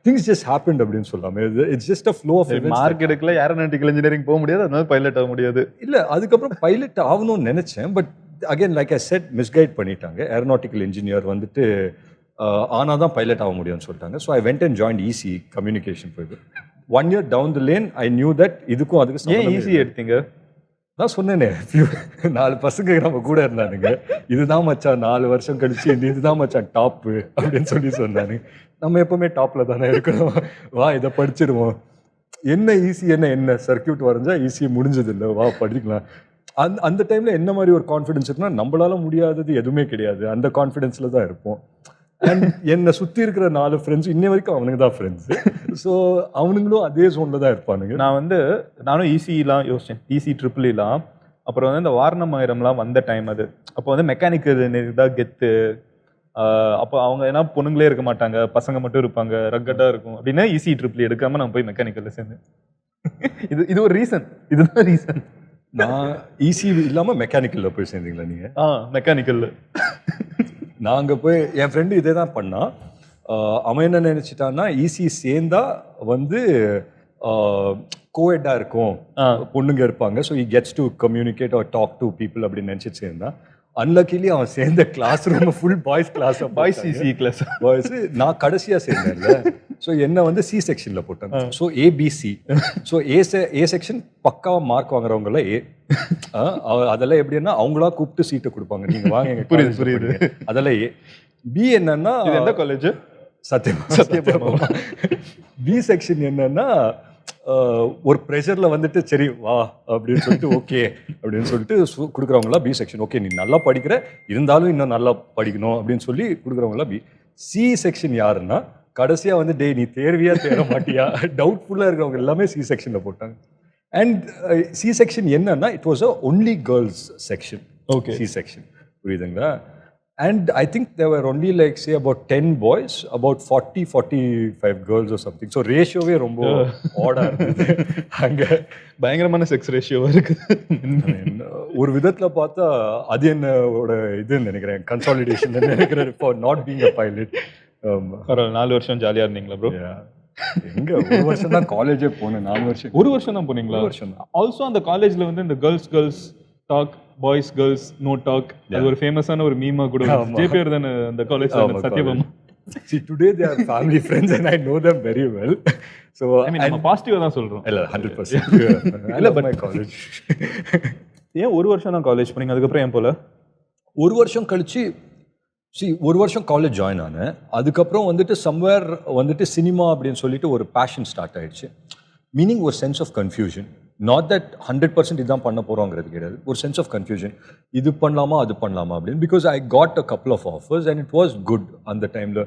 Things just happened அப்படின்னு சொல்லாம. It's just a flow of events. Mark எடுக்கல, aeronautical engineering போக முடியாது, அதனால பைலட் ஆக முடியாது. இல்ல அதுக்கப்புறம் பைலட் ஆகணும்னு நினைச்சேன். But again like I said misguide பண்ணிட்டாங்க. ஏரோநாட்டிக்கல் இன்ஜினியர் வந்துட்டு ஆனால் தான் பைலட் ஆக முடியும்னு சொல்லிட்டாங்க. So I went and join EC communication போயிட்டு 1 year down the lane I knew that இதுக்கும் அதுக்கு ஏன் ஈஸி எடுத்தீங்க? நான் சொன்னேனே 4 பசங்க நம்ம கூட இருந்தானுங்க. இதுதான் மச்சான் 4 வருஷம் கழிச்சு இதுதான் மச்சான் டாப்பு அப்படின்னு சொன்னானு. நம்ம எப்பவுமே டாப்ல தானே இருக்கணும், வா இதை படிச்சிருவோம். என்ன ஈஸி என்ன சர்க்கியூட் வரைஞ்சா ஈஸி முடிஞ்சது இல்லை, வா படிக்கலாம். அந்த டைம்ல என்ன மாதிரி ஒரு கான்ஃபிடன்ஸ் இருக்குன்னா நம்மளால முடியாதது எதுவுமே கிடையாது, அந்த கான்ஃபிடென்ஸ்ல தான் இருப்போம். அண்ட் என்னை சுற்றி இருக்கிற 4 ஃப்ரெண்ட்ஸ் இன்ன வரைக்கும் அவனுங்க தான் ஃப்ரெண்ட்ஸ். ஸோ அவனுங்களும் அதே ஜோனில் தான் இருப்பானுங்க. நானும் ஈஸிலாம் யோசிச்சேன், ஈஸி ட்ரிபிள்லாம். அப்புறம் வந்து இந்த வாரணமாயிரம்லாம் வந்த டைம் அது. அப்போ வந்து மெக்கானிக்கல் தான் கெத்து. அப்போ அவங்க ஏன்னா பொண்ணுங்களே இருக்க மாட்டாங்க, பசங்க மட்டும் இருப்பாங்க, ரக்கட்டாக இருக்கும் அப்படின்னா ஈஸி ட்ரிபிள் எடுக்காம நான் போய் மெக்கானிக்கலில் சேர்ந்தேன். இது ஒரு ரீசன், இதுதான் ரீசன். நான் ஈஸி இல்லாமல் மெக்கானிக்கலில் போய் சேர்ந்தீங்களா நீங்கள்? மெக்கானிக்கலில் நான் அங்கே போய் என் ஃப்ரெண்டு இதே தான் பண்ணான். அவன் என்ன நினச்சிட்டான்னா ஈஸி சேர்ந்தா வந்து கோஎட்டாக இருக்கும், பொண்ணுங்க இருப்பாங்க, so he gets to communicate or talk to people அப்படின்னு நினச்சிட்டு சேர்ந்தான். அன்லக்கிலி அவன் சேர்ந்த class room full boys class, boys C C class boys. நான் கடைசியாக சேர்ந்தேன்ல, ஸோ என்ன வந்து சி செக்ஷனில் போட்டாங்க. So A B C. So A section பக்காவாக மார்க் வாங்குறவங்களாம் ஏ. அதெல்லாம் எப்படின்னா அவங்களா கூப்பிட்டு சீட்டை கொடுப்பாங்க, நீங்கள் வாங்க எங்க. புரியுது. அதெல்லாம் ஏ. பி என்னன்னா எந்த காலேஜ்? சத்யபாமா. பி செக்ஷன் என்னன்னா ஒரு ப்ரெஷரில் வந்துட்டு சரி வா அப்படின்னு சொல்லிட்டு ஓகே அப்படின்னு சொல்லிட்டு கொடுக்குறவங்களாம் பி செக்ஷன். ஓகே நீ நல்லா படிக்கிற, இருந்தாலும் இன்னும் நல்லா படிக்கணும் அப்படின்னு சொல்லி கொடுக்குறவங்களாம் பி. சி செக்ஷன் யாருன்னா கடைசியாக வந்து டே நீ தேர்வியா தேர மாட்டியா டவுட்ஃபுல்லாக இருக்கிறவங்க எல்லாமே சி செக்ஷனில் போட்டாங்க. அண்ட் சி செக்ஷன் என்னன்னா it was a only girls section. Okay, C section புரியுதுங்களா? And I think there were only like say about 10 boys, about 40-45 girls or something. So ratio வே ரொம்ப ஆடா இருந்தது. அங்க பயங்கரமான செக்ஸ் ரேஷியோவா இருக்கு. ஒரு விதத்துல பார்த்தா அது என்னோட இதுன்னு நினைக்கிறேன், கன்சாலிடேஷன் நினைக்கிறேன் for not being a pilot. 4 வருஷம் ஜாலியா இருந்தீங்களா ப்ரோ? எங்க 1 வருஷம் தான் காலேஜே போனேன். 4 வருஷம் 1 வருஷம் தான் போனீங்களா? 1 வருஷம் தான். ஆல்சோ அந்த காலேஜ்ல வந்து இந்த girls talk, boys girls no talk, அது ஒரு ஃபேமஸான ஒரு மீமா கூட. ஜேபிஆர் தானே அந்த காலேஜ்ல, Satyabhama. See today they are family friends and I know them very well. So I mean நம்ம பாசிட்டிவா தான் சொல்றோம். இல்ல 100%. இல்ல பட் my college. ஏன் 1 வருஷம் தான் காலேஜ் போனீங்க, அதுக்கப்புறம் ஏன் போல? 1 வருஷம் கழிச்சு 1 வருஷம் காலேஜ் ஜாயின் ஆனேன். அதுக்கப்புறம் வந்துட்டு சம்வேர் வந்துட்டு சினிமா அப்படின்னு சொல்லிட்டு ஒரு பேஷன் ஸ்டார்ட் ஆயிடுச்சு. மீனிங் ஒரு sense of confusion. Not that 100% இதுதான் பண்ண போகிறோங்கிறது கிடையாது, ஒரு சென்ஸ் ஆஃப் கன்ஃபியூஷன். இது பண்ணலாமா அது பண்ணலாமா அப்படின்னு. Because I got a couple of offers and it was good அந்த டைமில்.